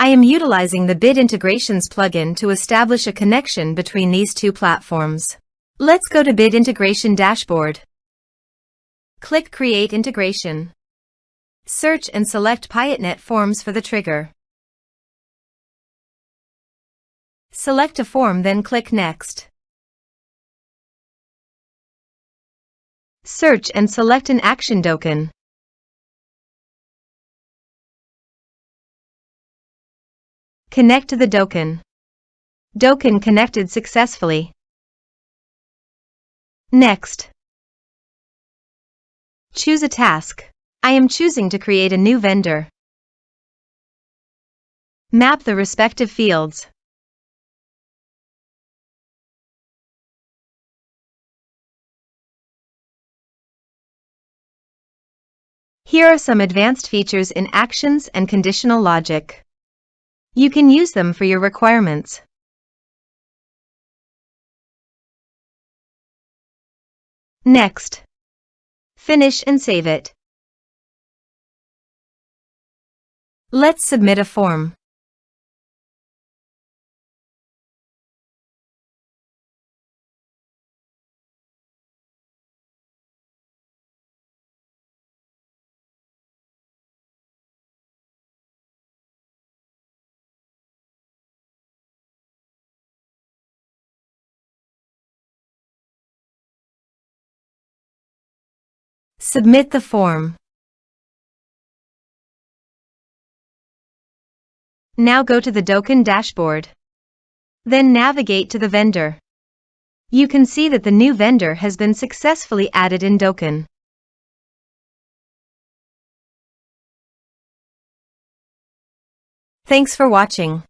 I am utilizing the Bit Integrations plugin to establish a connection between these two platforms. Let's go to Bit Integration Dashboard. Click Create Integration. Search and select Piotnet Forms for the trigger. Select a form, then click Next. Search and select an action Dokan. Connect to the Dokan. Dokan connected successfully. Next. Choose a task. I am choosing to create a new vendor. Map the respective fields. Here are some advanced features in actions and conditional logic. You can use them for your requirements. Next. Finish and save it. Let's submit a form. Submit the form. Now go to the Dokan dashboard. Then navigate to the vendor. You can see that the new vendor has been successfully added in Dokan. Thanks for watching.